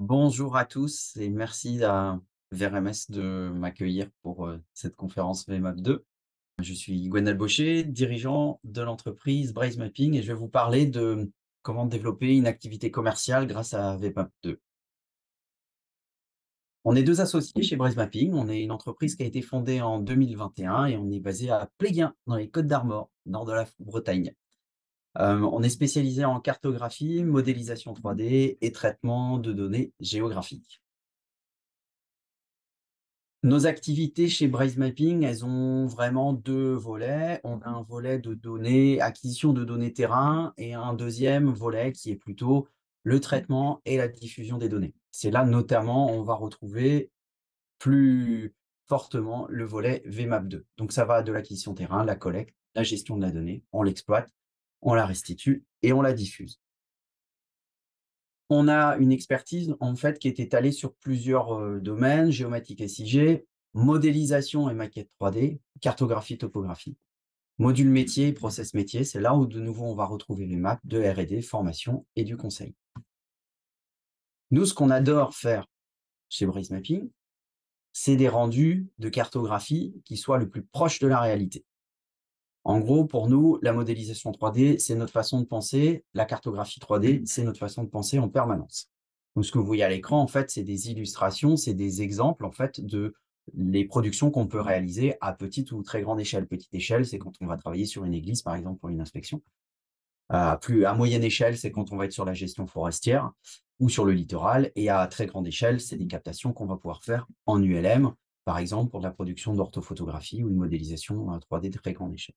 Bonjour à tous et merci à VRMS de m'accueillir pour cette conférence VMAP 2. Je suis Gwenal Baucher, dirigeant de l'entreprise Braze Mapping et je vais vous parler de comment développer une activité commerciale grâce à VMAP 2. On est deux associés chez Braze Mapping. On est une entreprise qui a été fondée en 2021 et on est basé à Pléguin, dans les Côtes d'Armor, nord de la Bretagne. On est spécialisé en cartographie, modélisation 3D et traitement de données géographiques. Nos activités chez Braze Mapping, elles ont vraiment deux volets. On a un volet de données, acquisition de données terrain, et un deuxième volet qui est plutôt le traitement et la diffusion des données. C'est là notamment on va retrouver plus fortement le volet VMAP 2. Donc ça va de l'acquisition terrain, la collecte, la gestion de la donnée, on l'exploite, on la restitue et on la diffuse. On a une expertise en fait qui est étalée sur plusieurs domaines, géomatique SIG, modélisation et maquette 3D, cartographie, topographie, module métier, process métier. C'est là où de nouveau on va retrouver les maps de R&D, formation et du conseil. Nous, ce qu'on adore faire chez Braze Mapping, c'est des rendus de cartographie qui soient le plus proches de la réalité. En gros, pour nous, la modélisation 3D, c'est notre façon de penser. La cartographie 3D, c'est notre façon de penser en permanence. Donc, ce que vous voyez à l'écran, en fait, c'est des illustrations, c'est des exemples, en fait, de les productions qu'on peut réaliser à petite ou très grande échelle. Petite échelle, c'est quand on va travailler sur une église, par exemple, pour une inspection. À moyenne échelle, c'est quand on va être sur la gestion forestière ou sur le littoral. Et à très grande échelle, c'est des captations qu'on va pouvoir faire en ULM, par exemple, pour de la production d'orthophotographie ou une modélisation 3D de très grande échelle.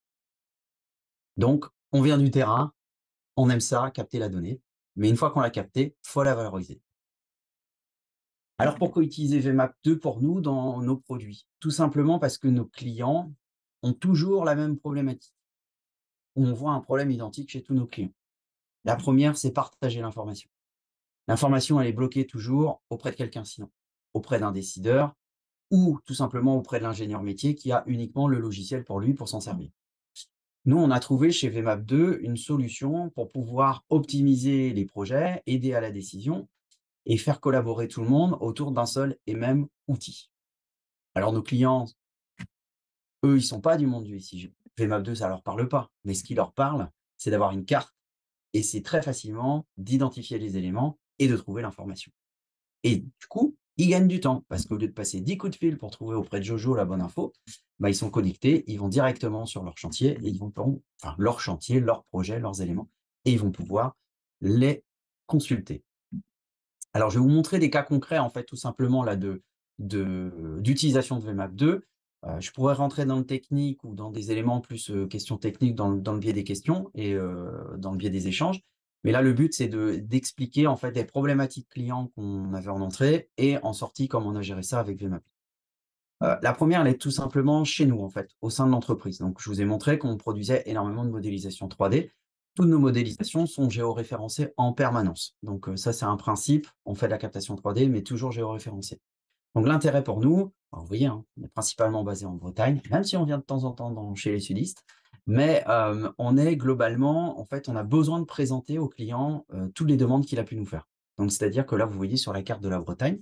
Donc, on vient du terrain, on aime ça, capter la donnée, mais une fois qu'on l'a captée, il faut la valoriser. Alors, pourquoi utiliser VMAP 2 pour nous dans nos produits? Tout simplement parce que nos clients ont toujours la même problématique. On voit un problème identique chez tous nos clients. La première, c'est partager l'information. L'information, elle est bloquée toujours auprès de quelqu'un sinon, auprès d'un décideur ou tout simplement auprès de l'ingénieur métier qui a uniquement le logiciel pour lui pour s'en servir. Nous, on a trouvé chez VMAP 2 une solution pour pouvoir optimiser les projets, aider à la décision et faire collaborer tout le monde autour d'un seul et même outil. Alors, nos clients, eux, ils ne sont pas du monde du SIG. VMAP 2, ça ne leur parle pas. Mais ce qui leur parle, c'est d'avoir une carte et c'est très facilement d'identifier les éléments et de trouver l'information. Et du coup, ils gagnent du temps parce qu'au lieu de passer 10 coups de fil pour trouver auprès de Jojo la bonne info, bah, ils sont connectés, ils vont directement sur leur chantier et ils vont, enfin, leur chantier, leur projet, leurs éléments, et ils vont pouvoir les consulter. Alors, je vais vous montrer des cas concrets, en fait, tout simplement là d'utilisation de VMAP 2. Je pourrais rentrer dans le technique ou dans des éléments plus questions techniques dans le biais des questions et dans le biais des échanges. Mais là, le but, c'est d'expliquer en fait des problématiques clients qu'on avait en entrée et en sortie, comment on a géré ça avec VMAP. La première, elle est tout simplement chez nous, en fait, au sein de l'entreprise. Donc, je vous ai montré qu'on produisait énormément de modélisation 3D. Toutes nos modélisations sont géoréférencées en permanence. Donc, ça, c'est un principe. On fait de la captation 3D, mais toujours géoréférencée. Donc, l'intérêt pour nous, alors, vous voyez, hein, on est principalement basé en Bretagne, même si on vient de temps en temps chez les sudistes, mais on est globalement, en fait, on a besoin de présenter au client toutes les demandes qu'il a pu nous faire. Donc, c'est-à-dire que là, vous voyez sur la carte de la Bretagne,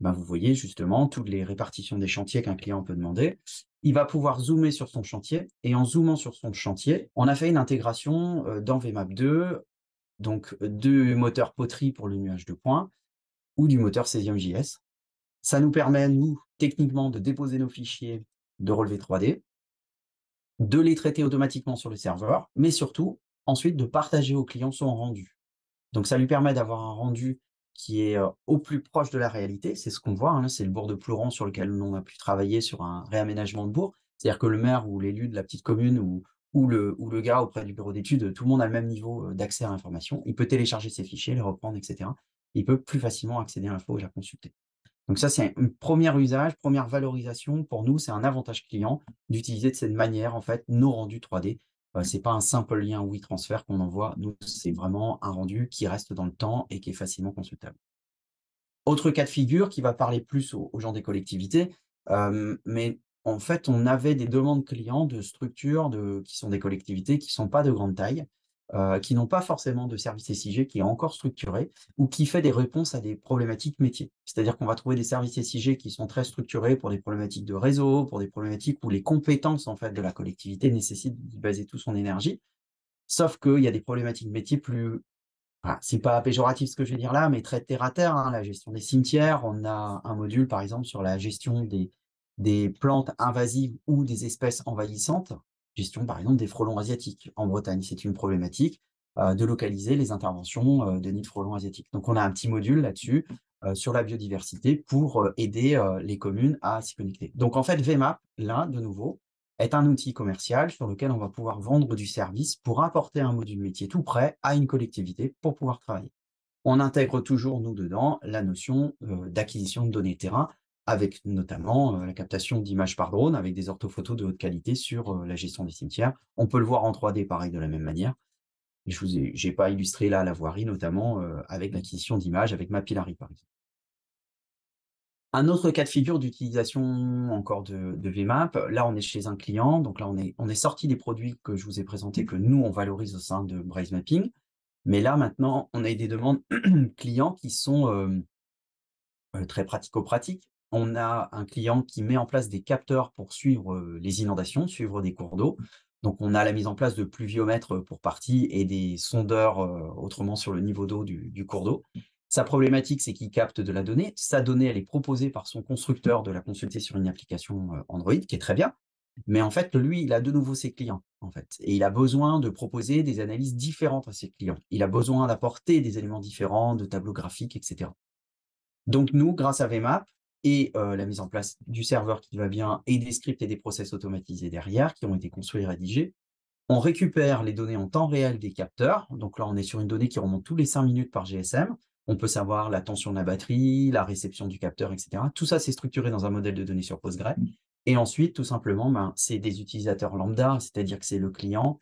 ben, vous voyez justement toutes les répartitions des chantiers qu'un client peut demander. Il va pouvoir zoomer sur son chantier et en zoomant sur son chantier, on a fait une intégration dans VMAP 2, donc du moteur poterie pour le nuage de points ou du moteur Cesium JS. Ça nous permet, nous, techniquement, de déposer nos fichiers de relevé 3D, de les traiter automatiquement sur le serveur, mais surtout, ensuite, de partager au client son rendu. Donc, ça lui permet d'avoir un rendu qui est au plus proche de la réalité. C'est ce qu'on voit, hein, c'est le bourg de Plourans sur lequel on a pu travailler sur un réaménagement de bourg. C'est-à-dire que le maire ou l'élu de la petite commune ou le gars auprès du bureau d'études, tout le monde a le même niveau d'accès à l'information. Il peut télécharger ses fichiers, les reprendre, etc. Il peut plus facilement accéder à l'info et la consulter. Donc ça, c'est un premier usage, première valorisation. Pour nous, c'est un avantage client d'utiliser de cette manière, en fait, nos rendus 3D. Ce n'est pas un simple lien WeTransfer qu'on envoie. Nous, c'est vraiment un rendu qui reste dans le temps et qui est facilement consultable. Autre cas de figure qui va parler plus aux gens des collectivités, mais en fait, on avait des demandes clients de structures qui sont des collectivités qui ne sont pas de grande taille qui n'ont pas forcément de service SIG qui est encore structuré ou qui fait des réponses à des problématiques métiers. C'est-à-dire qu'on va trouver des services SIG qui sont très structurés pour des problématiques de réseau, pour des problématiques où les compétences en fait de la collectivité nécessitent d'y baser toute son énergie. Sauf qu'il y a des problématiques métiers plus, voilà, c'est pas péjoratif ce que je vais dire là, mais très terre à terre, hein, la gestion des cimetières. On a un module, par exemple, sur la gestion des plantes invasives ou des espèces envahissantes. Gestion, par exemple, des frelons asiatiques. En Bretagne, c'est une problématique de localiser les interventions de nids de frelons asiatiques. Donc, on a un petit module là-dessus sur la biodiversité pour aider les communes à s'y connecter. Donc, en fait, VMAP, là, de nouveau, est un outil commercial sur lequel on va pouvoir vendre du service pour apporter un module métier tout prêt à une collectivité pour pouvoir travailler. On intègre toujours, nous, dedans, la notion d'acquisition de données terrain, avec notamment la captation d'images par drone, avec des orthophotos de haute qualité sur la gestion des cimetières. On peut le voir en 3D, pareil, de la même manière. Je n'ai pas illustré là la voirie, notamment avec l'acquisition d'images, avec Mapillary, par exemple. Un autre cas de figure d'utilisation encore de VMAP, là on est chez un client, donc là on est sorti des produits que je vous ai présentés, que nous on valorise au sein de Braze Mapping, mais là maintenant on a des demandes clients qui sont très pratico-pratiques. On a un client qui met en place des capteurs pour suivre les inondations, suivre des cours d'eau. Donc on a la mise en place de pluviomètres pour partie et des sondeurs autrement sur le niveau d'eau du cours d'eau. Sa problématique, c'est qu'il capte de la donnée. Sa donnée, elle est proposée par son constructeur de la consulter sur une application Android, qui est très bien. Mais en fait, lui, il a de nouveau ses clients, en fait. Et il a besoin de proposer des analyses différentes à ses clients. Il a besoin d'apporter des éléments différents, de tableaux graphiques, etc. Donc nous, grâce à VMAP et la mise en place du serveur qui va bien et des scripts et des process automatisés derrière qui ont été construits et rédigés, on récupère les données en temps réel des capteurs. Donc là, on est sur une donnée qui remonte tous les 5 minutes par GSM. On peut savoir la tension de la batterie, la réception du capteur, etc. Tout ça, c'est structuré dans un modèle de données sur Postgre. Et ensuite, tout simplement, c'est des utilisateurs lambda, c'est-à-dire que c'est le client,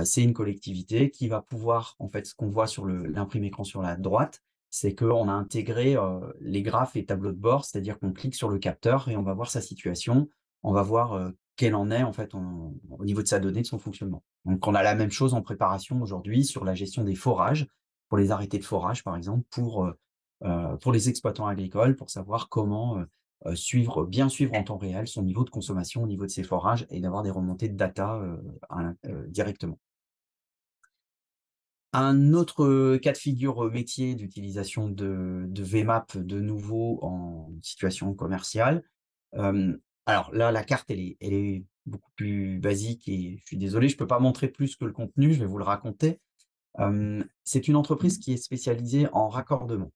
c'est une collectivité qui va pouvoir, en fait, ce qu'on voit sur l'imprime écran sur la droite, c'est qu'on a intégré les graphes et tableaux de bord, c'est-à-dire qu'on clique sur le capteur et on va voir sa situation, on va voir quelle en est en fait au niveau de sa donnée, de son fonctionnement. Donc on a la même chose en préparation aujourd'hui sur la gestion des forages, pour les arrêtés de forage par exemple, pour les exploitants agricoles, pour savoir comment bien suivre en temps réel son niveau de consommation au niveau de ses forages et d'avoir des remontées de data directement. Un autre cas de figure métier d'utilisation de VMAP de nouveau en situation commerciale. Alors là, la carte, elle est beaucoup plus basique et je suis désolé, je ne peux pas montrer plus que le contenu, je vais vous le raconter. C'est une entreprise qui est spécialisée en raccordement.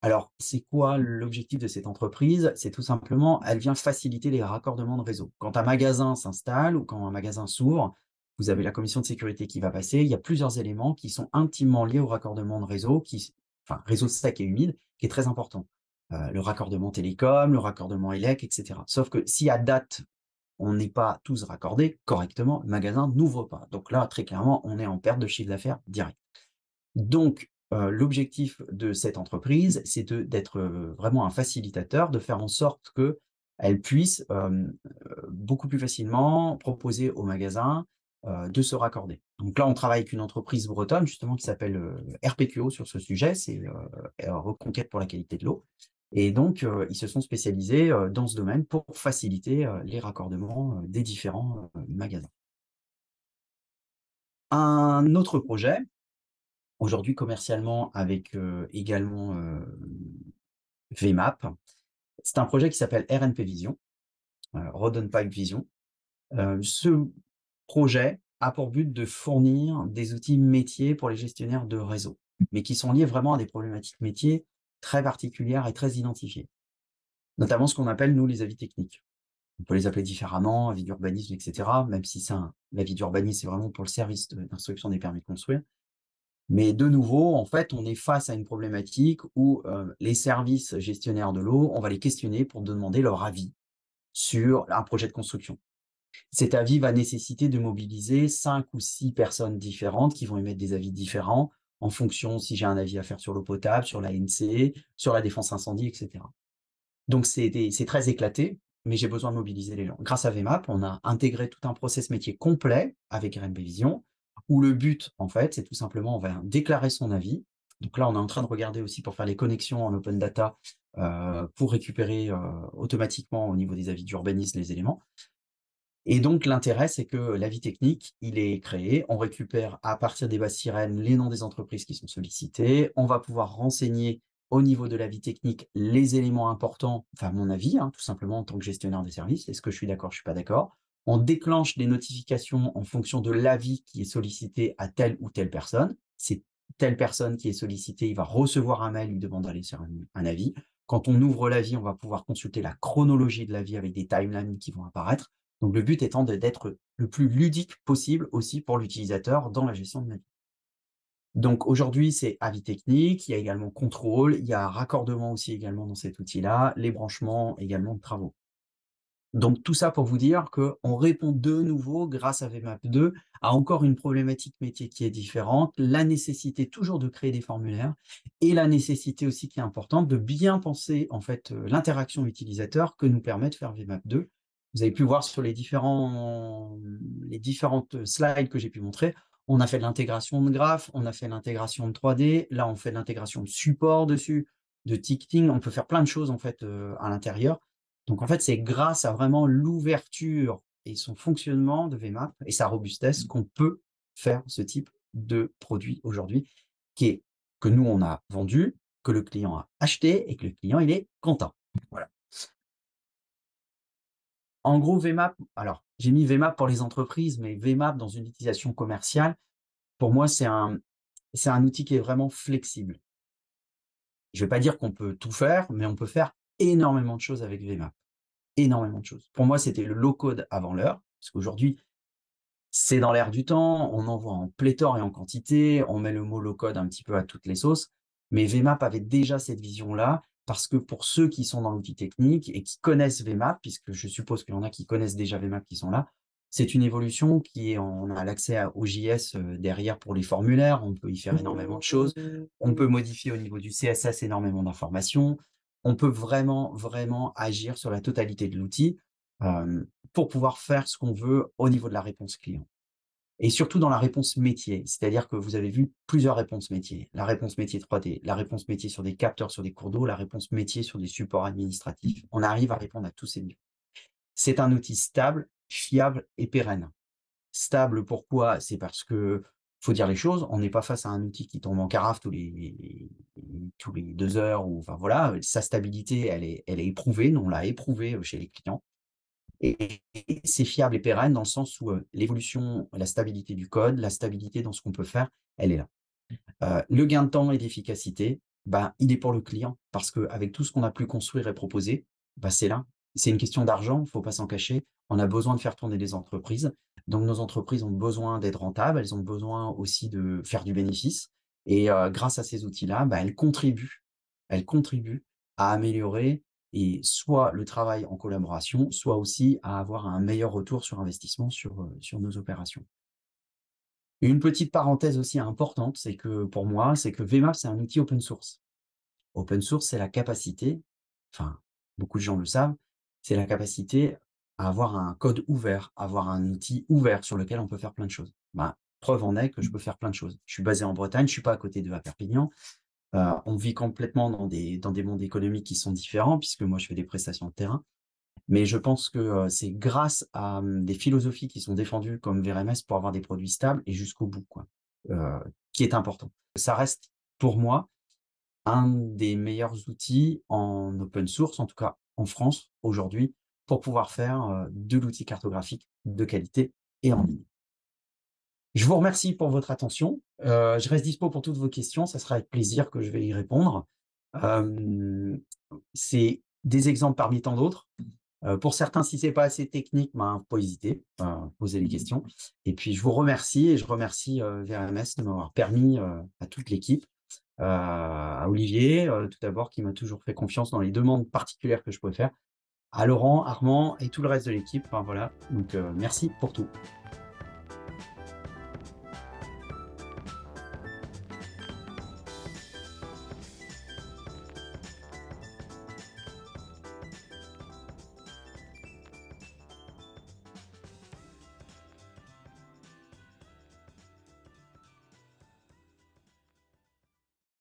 Alors, c'est quoi l'objectif de cette entreprise? C'est tout simplement, elle vient faciliter les raccordements de réseau. Quand un magasin s'installe ou quand un magasin s'ouvre, vous avez la commission de sécurité qui va passer. Il y a plusieurs éléments qui sont intimement liés au raccordement de réseau, enfin, réseau sec et humide, qui est très important. Le raccordement télécom, le raccordement élec, etc. Sauf que si à date, on n'est pas tous raccordés correctement, le magasin n'ouvre pas. Donc là, très clairement, on est en perte de chiffre d'affaires direct. Donc, l'objectif de cette entreprise, c'est d'être vraiment un facilitateur, de faire en sorte qu'elle puisse beaucoup plus facilement proposer aux magasins de se raccorder. Donc là, on travaille avec une entreprise bretonne justement qui s'appelle RPQO sur ce sujet, c'est Reconquête pour la qualité de l'eau. Et donc, ils se sont spécialisés dans ce domaine pour faciliter les raccordements des différents magasins. Un autre projet, aujourd'hui commercialement avec également VMAP. C'est un projet qui s'appelle RNP Vision, Road on Pipe Vision. Ce projet a pour but de fournir des outils métiers pour les gestionnaires de réseau, mais qui sont liés vraiment à des problématiques métiers très particulières et très identifiées. Notamment ce qu'on appelle, nous, les avis techniques. On peut les appeler différemment, avis d'urbanisme, etc. Même si l'avis d'urbanisme, c'est vraiment pour le service d'instruction des permis de construire. Mais de nouveau, en fait, on est face à une problématique où les services gestionnaires de l'eau, on va les questionner pour demander leur avis sur un projet de construction. Cet avis va nécessiter de mobiliser 5 ou 6 personnes différentes qui vont émettre des avis différents en fonction si j'ai un avis à faire sur l'eau potable, sur l'ANC, sur la défense incendie, etc. Donc, c'est très éclaté, mais j'ai besoin de mobiliser les gens. Grâce à VMAP, on a intégré tout un process métier complet avec RNP Vision, où le but, en fait, c'est tout simplement, on va déclarer son avis. Donc là, on est en train de regarder aussi pour faire les connexions en open data, pour récupérer, automatiquement au niveau des avis d'urbanisme les éléments. Et donc l'intérêt, c'est que l'avis technique, il est créé, on récupère à partir des bases sirènes les noms des entreprises qui sont sollicitées, on va pouvoir renseigner au niveau de l'avis technique les éléments importants, enfin mon avis, hein, tout simplement en tant que gestionnaire des services, est-ce que je suis d'accord, je suis pas d'accord. On déclenche des notifications en fonction de l'avis qui est sollicité à telle ou telle personne. C'est telle personne qui est sollicitée, il va recevoir un mail lui demandant d'aller sur un avis. Quand on ouvre l'avis, on va pouvoir consulter la chronologie de l'avis avec des timelines qui vont apparaître. Donc le but étant d'être le plus ludique possible aussi pour l'utilisateur dans la gestion de l'avis. Donc aujourd'hui, c'est avis technique, il y a également contrôle, il y a raccordement aussi également dans cet outil-là, les branchements également de travaux. Donc tout ça pour vous dire qu'on répond de nouveau, grâce à VMAP 2, à encore une problématique métier qui est différente, la nécessité toujours de créer des formulaires et la nécessité aussi qui est importante de bien penser en fait l'interaction utilisateur que nous permet de faire VMAP 2. Vous avez pu voir sur les différentes slides que j'ai pu montrer, on a fait de l'intégration de graphes, on a fait l'intégration de 3D, là on fait de l'intégration de support dessus, de ticketing, on peut faire plein de choses en fait à l'intérieur. Donc en fait, c'est grâce à vraiment l'ouverture et son fonctionnement de VMAP et sa robustesse qu'on peut faire ce type de produit aujourd'hui, que nous, on a vendu, que le client a acheté et que le client, il est content. Voilà. En gros, VMAP, alors j'ai mis VMAP pour les entreprises, mais VMAP dans une utilisation commerciale, pour moi, c'est un outil qui est vraiment flexible. Je ne vais pas dire qu'on peut tout faire, mais on peut faire énormément de choses avec VMAP. Énormément de choses. Pour moi, c'était le low-code avant l'heure, parce qu'aujourd'hui, c'est dans l'air du temps, on en voit en pléthore et en quantité, on met le mot low-code un petit peu à toutes les sauces, mais VMAP avait déjà cette vision-là, parce que pour ceux qui sont dans l'outil technique et qui connaissent VMAP, puisque je suppose qu'il y en a qui connaissent déjà VMAP qui sont là, c'est une évolution on a l'accès au JS derrière pour les formulaires, on peut y faire énormément de choses, on peut modifier au niveau du CSS énormément d'informations, on peut vraiment, vraiment agir sur la totalité de l'outil pour pouvoir faire ce qu'on veut au niveau de la réponse client. Et surtout dans la réponse métier, c'est-à-dire que vous avez vu plusieurs réponses métiers. La réponse métier 3D, la réponse métier sur des capteurs, sur des cours d'eau, la réponse métier sur des supports administratifs. On arrive à répondre à tous ces niveaux. C'est un outil stable, fiable et pérenne. Stable, pourquoi? C'est parce que, faut dire les choses, on n'est pas face à un outil qui tombe en carafe tous les 2 heures, ou enfin voilà, sa stabilité, elle est éprouvée, nous on l'a éprouvée chez les clients. Et c'est fiable et pérenne dans le sens où l'évolution, la stabilité du code, la stabilité dans ce qu'on peut faire, elle est là. Le gain de temps et d'efficacité, ben, il est pour le client parce qu'avec tout ce qu'on a pu construire et proposer, ben, c'est là. C'est une question d'argent, il ne faut pas s'en cacher. On a besoin de faire tourner les entreprises. Donc, nos entreprises ont besoin d'être rentables, elles ont besoin aussi de faire du bénéfice. Et grâce à ces outils-là, ben, elles contribuent à améliorer et soit le travail en collaboration, soit aussi à avoir un meilleur retour sur investissement sur nos opérations. Une petite parenthèse aussi importante, c'est que pour moi, c'est que VMAP, c'est un outil open source. Open source, c'est la capacité, enfin, beaucoup de gens le savent, c'est la capacité à avoir un code ouvert, avoir un outil ouvert sur lequel on peut faire plein de choses. Ben, preuve en est que je peux faire plein de choses. Je suis basé en Bretagne, je ne suis pas à côté de à Perpignan. On vit complètement dans des mondes économiques qui sont différents, puisque moi, je fais des prestations de terrain. Mais je pense que c'est grâce à des philosophies qui sont défendues comme VRMS pour avoir des produits stables et jusqu'au bout, quoi, qui est important. Ça reste, pour moi, un des meilleurs outils en open source, en tout cas en France aujourd'hui, pour pouvoir faire de l'outil cartographique de qualité et en ligne. Je vous remercie pour votre attention. Je reste dispo pour toutes vos questions. Ça sera avec plaisir que je vais y répondre. C'est des exemples parmi tant d'autres. Pour certains, si c'est pas assez technique, ben, faut hésiter, poser les questions. Et puis, je vous remercie et je remercie VRMS de m'avoir permis, à toute l'équipe, à Olivier, tout d'abord, qui m'a toujours fait confiance dans les demandes particulières que je pouvais faire, à Laurent, Armand et tout le reste de l'équipe. Enfin, voilà. Donc, merci pour tout.